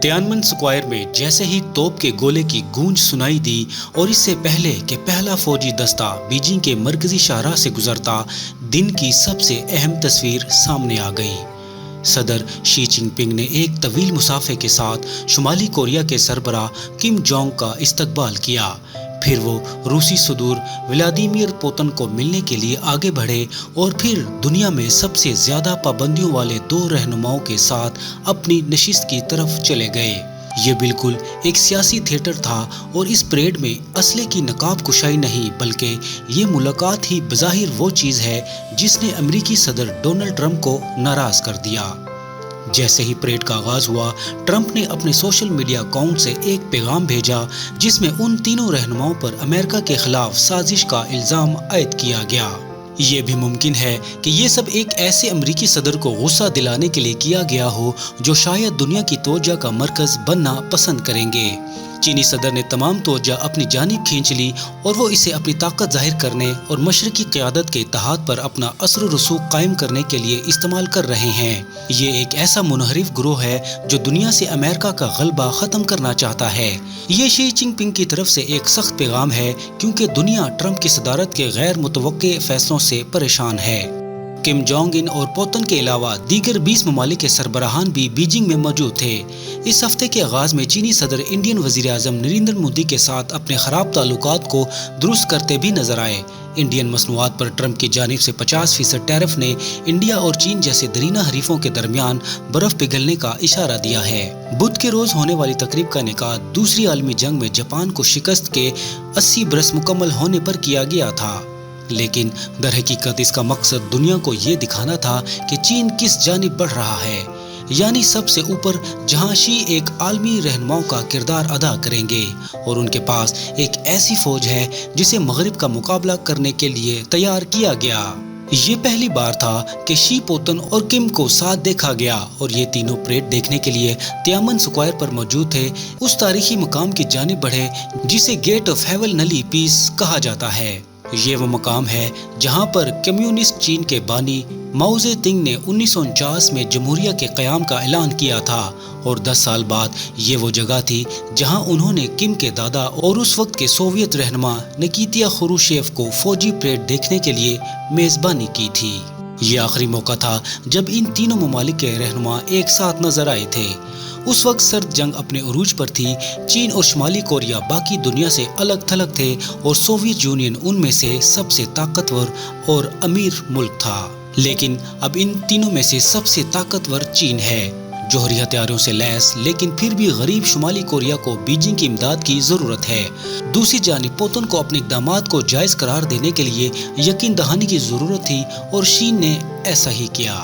टियानमन square में जैसे ही तोप के गोले की गूंज सुनाई दी और इससे पहले कि पहला फौजी दस्ता बीजिंग के मरकजी शाहराह से गुजरता, दिन की सबसे अहम तस्वीर सामने आ गई। सदर शी जिनपिंग ने एक तवील मुसाफे के साथ शुमाली कोरिया के सरबराह किम जोंग का इस्तकबाल किया। फिर वो रूसी सदूर व्लादिमीर पुतिन को मिलने के लिए आगे बढ़े और फिर दुनिया में सबसे ज्यादा पाबंदियों वाले दो रहनुमाओं के साथ अपनी नशिस्त की तरफ चले गए। ये बिल्कुल एक सियासी थिएटर था और इस परेड में असले की नकाब कुशाई नहीं, बल्कि ये मुलाकात ही बज़ाहिर वो चीज़ है जिसने अमेरिकी सदर डोनाल्ड ट्रंप को नाराज कर दिया। जैसे ही परेड का आगाज हुआ, ट्रंप ने अपने सोशल मीडिया अकाउंट से एक पैगाम भेजा जिसमें उन तीनों रहनुमाओं पर अमेरिका के खिलाफ साजिश का इल्जाम आयद किया गया। ये भी मुमकिन है कि ये सब एक ऐसे अमेरिकी सदर को गुस्सा दिलाने के लिए किया गया हो जो शायद दुनिया की तवज्जो का मरकज बनना पसंद करेंगे। चीनी सदर ने तमाम तवज्जो अपनी जानिब खींच ली और वो इसे अपनी ताकत जाहिर करने और मशरकी क़यादत के इत्तेहाद पर अपना असर व रसूख कायम करने के लिए इस्तेमाल कर रहे हैं। ये एक ऐसा मुनहरिफ ग्रोह है जो दुनिया से अमेरिका का गलबा ख़त्म करना चाहता है। ये शी जिनपिंग की तरफ से एक सख्त पैगाम है, क्योंकि दुनिया ट्रंप की सदारत के गैर मुतवक्के फैसलों से परेशान है। किम जोंग इन और पुतिन के अलावा दीगर 20 ममालिक के सरबराहान भी बीजिंग में मौजूद थे। इस हफ्ते के आगाज में चीनी सदर इंडियन वजीर आज़म नरेंद्र मोदी के साथ अपने खराब ताल्लुकात को दुरुस्त करते भी नजर आए। इंडियन मसनूआत पर ट्रंप की जानिब से 50% टैरिफ ने इंडिया और चीन जैसे दरीना हरीफों के दरमियान बर्फ पिघलने का इशारा दिया है। बुध के रोज होने वाली तकरीब का निकाह दूसरी आलमी जंग में जापान को शिकस्त के 80 बरस मुकम्मल होने पर किया गया था, लेकिन दर हकीकत इसका मकसद दुनिया को ये दिखाना था कि चीन किस जानिब बढ़ रहा है, यानी सबसे ऊपर, जहां शी एक आलमी रहनुमाओं का किरदार अदा करेंगे और उनके पास एक ऐसी फौज है जिसे मगरिब का मुकाबला करने के लिए तैयार किया गया। ये पहली बार था कि शी, पुतिन और किम को साथ देखा गया और ये तीनों परेड देखने के लिए तियानमन स्क्वायर पर मौजूद थे, उस तारीखी मकाम की जानिब बढ़े जिसे गेट ऑफ हेवनली पीस कहा जाता है। ये वो मकाम है जहाँ पर कम्युनिस्ट चीन के बानी माओ जे तुंग ने 1949 में जमहूरिया के क़याम का ऐलान किया था और 10 साल बाद ये वो जगह थी जहाँ उन्होंने किम के दादा और उस वक्त के सोवियत रहनुमा निकिता खुरुशेव को फौजी परेड देखने के लिए मेज़बानी की थी। ये आखिरी मौका था जब इन तीनों ममालिक के रहनुमा एक साथ नजर आए थे। उस वक्त सर्द जंग अपने उरूज पर थी। चीन और शुमाली कोरिया बाकी दुनिया से अलग थलग थे और सोवियत यूनियन उनमें से सबसे ताकतवर और अमीर मुल्क था। लेकिन अब इन तीनों में से सबसे ताकतवर चीन है, जौहरी हथियारों से लैस, लेकिन फिर भी गरीब शुमाली कोरिया को बीजिंग की इमदाद की जरूरत है। दूसरी जानिब पुतिन को अपने इक़दामात को जायज करार देने के लिए यकीन दहानी की जरूरत थी और चीन ने ऐसा ही किया।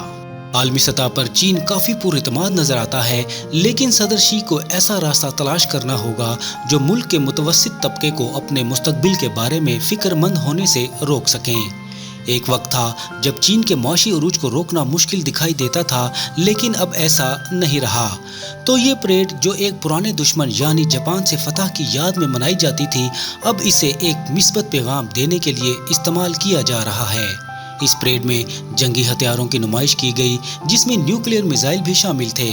आलमी सतह पर चीन काफी पुरएतमाद नजर आता है, लेकिन सदर शी को ऐसा रास्ता तलाश करना होगा जो मुल्क के मुतवस्सित तबके को अपने मुस्तकबिल के बारे में फिक्रमंद होने से रोक सकें। एक वक्त था जब चीन के मौशी उरूज को रोकना मुश्किल दिखाई देता था, लेकिन अब ऐसा नहीं रहा। तो ये परेड जो एक पुराने दुश्मन यानी जापान से फतह की याद में मनाई जाती थी, अब इसे एक मिस्बत पैगाम देने के लिए इस्तेमाल किया जा रहा है। इस परेड में जंगी हथियारों की नुमाइश की गई, जिसमें न्यूक्लियर मिसाइल भी शामिल थे।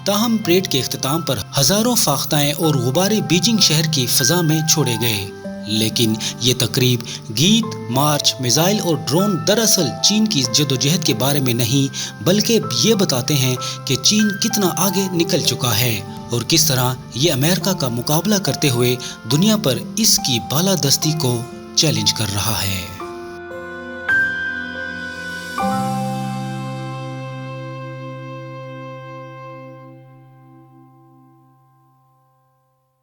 ताहम परेड के इख्तिताम पर हजारों फाख्ताएं और गुब्बारे बीजिंग शहर की फिजा में छोड़े गए। लेकिन ये तकरीब, गीत, मार्च, मिसाइल और ड्रोन दरअसल चीन की जदोजहद के बारे में नहीं, बल्कि ये बताते हैं कि चीन कितना आगे निकल चुका है और किस तरह ये अमेरिका का मुकाबला करते हुए दुनिया पर इसकी बालादस्ती को चैलेंज कर रहा है।